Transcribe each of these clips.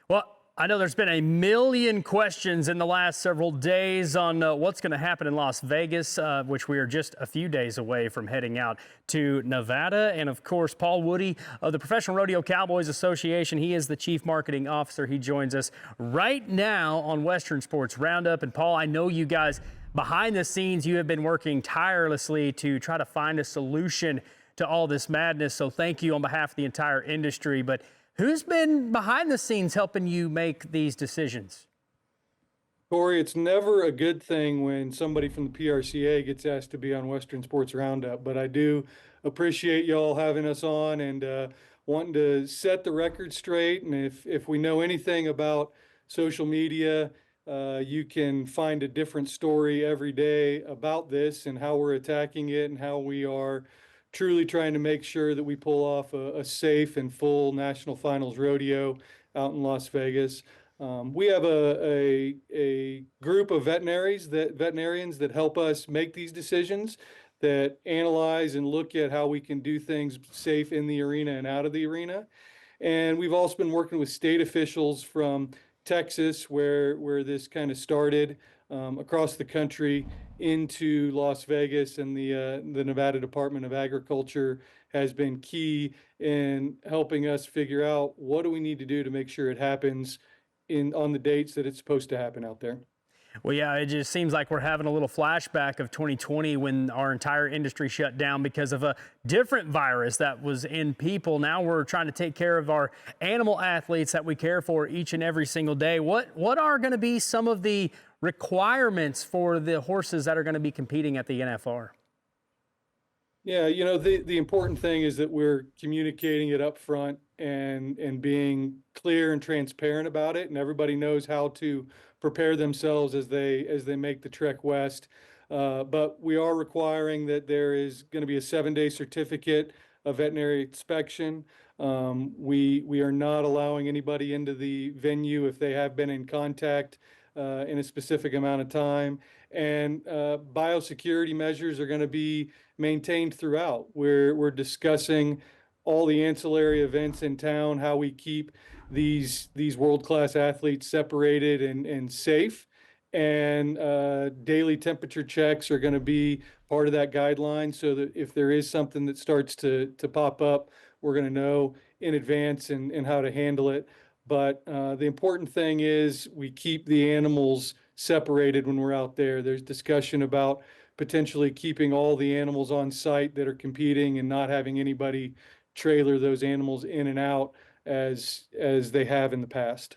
Well, I know there's been a million questions in the last several days on what's going to happen in Las Vegas, which we are just a few days away from heading out to Nevada. And of course, Paul Woody of the Professional Rodeo Cowboys Association, he is the Chief Marketing Officer. He joins us right now on Western Sports Roundup. And Paul, I know you guys behind the scenes, you have been working tirelessly to try to find a solution to all this madness. So thank you on behalf of the entire industry. But who's been behind the scenes helping you make these decisions? Corey, it's never a good thing when somebody from the PRCA gets asked to be on Western Sports Roundup, but I do appreciate y'all having us on and wanting to set the record straight. And if we know anything about social media, you can find a different story every day about this and how we're attacking it and how we are truly trying to make sure that we pull off a safe and full National Finals Rodeo out in Las Vegas. We have a group of veterinarians that help us make these decisions, that analyze and look at how we can do things safe in the arena and out of the arena. And we've also been working with state officials from Texas, where this kind of started, across the country into Las Vegas, and the Nevada Department of Agriculture has been key in helping us figure out what do we need to do to make sure it happens on the dates that it's supposed to happen out there. Well, yeah, it just seems like we're having a little flashback of 2020 when our entire industry shut down because of a different virus that was in people. Now we're trying to take care of our animal athletes that we care for each and every single day. What are going to be some of the requirements for the horses that are going to be competing at the NFR? Yeah, the important thing is that we're communicating it up front and being clear and transparent about it, and everybody knows how to prepare themselves as they make the trek west. But we are requiring that there is going to be a 7-day certificate of veterinary inspection. We are not allowing anybody into the venue if they have been in contact in a specific amount of time. And biosecurity measures are going to be maintained throughout. We're discussing all the ancillary events in town, how we keep these world-class athletes separated and safe. And daily temperature checks are going to be part of that guideline, so that if there is something that starts to pop up, we're going to know in advance and how to handle it. But the important thing is we keep the animals separated when we're out there. There's discussion about potentially keeping all the animals on site that are competing and not having anybody trailer those animals in and out as they have in the past.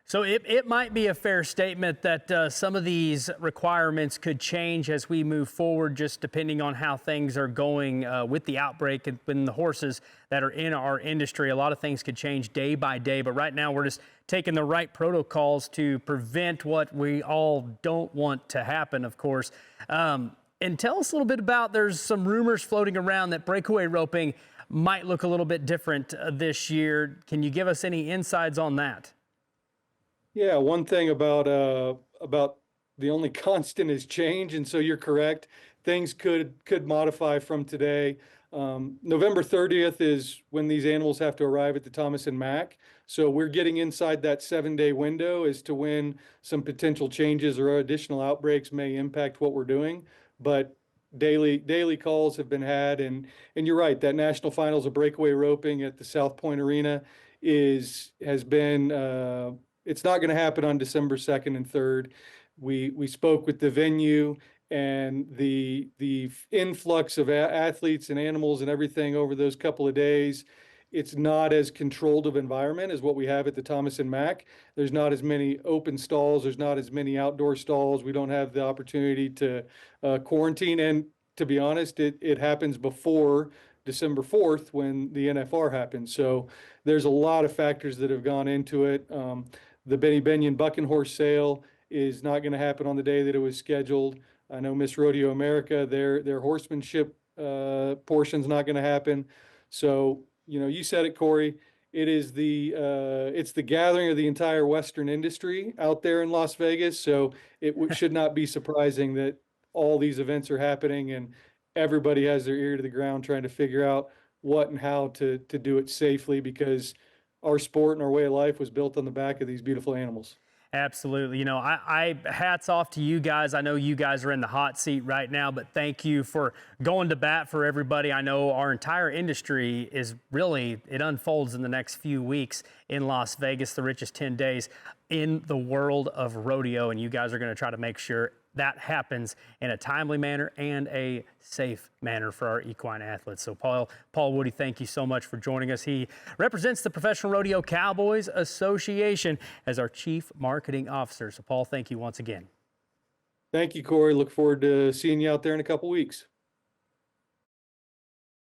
So it might be a fair statement that some of these requirements could change as we move forward, just depending on how things are going with the outbreak and the horses that are in our industry. A lot of things could change day by day, but right now we're just taking the right protocols to prevent what we all don't want to happen, of course. And tell us a little bit about, there's some rumors floating around that breakaway roping might look a little bit different this year. Can you give us any insights on that? Yeah, one thing about the only constant is change, and so you're correct. Things could modify from today. November 30th is when these animals have to arrive at the Thomas and Mack. So we're getting inside that 7-day window as to when some potential changes or additional outbreaks may impact what we're doing. But daily calls have been had, and you're right, that national finals of breakaway roping at the South Point Arena has been it's not going to happen on December 2nd and 3rd. We spoke with the venue, and the influx of athletes and animals and everything over those couple of days, it's not as controlled of environment as what we have at the Thomas and Mack. There's not as many open stalls. There's not as many outdoor stalls. We don't have the opportunity to quarantine. And to be honest, it happens before December 4th when the NFR happens. So there's a lot of factors that have gone into it. The Benny Benyon Bucking Horse sale is not going to happen on the day that it was scheduled. I know Miss Rodeo America, their horsemanship portion's not going to happen. So, you said it, Corey. It's the gathering of the entire Western industry out there in Las Vegas. So it should not be surprising that all these events are happening and everybody has their ear to the ground trying to figure out what and how to do it safely, because our sport and our way of life was built on the back of these beautiful animals. Absolutely. You know, I hats off to you guys. I know you guys are in the hot seat right now, but thank you for going to bat for everybody. I know our entire industry is really, it unfolds in the next few weeks in Las Vegas, the richest 10 days in the world of rodeo, and you guys are going to try to make sure that happens in a timely manner and a safe manner for our equine athletes. So Paul Woody, thank you so much for joining us. He represents the Professional Rodeo Cowboys Association as our Chief Marketing Officer. So Paul, thank you once again. Thank you, Corey. Look forward to seeing you out there in a couple weeks.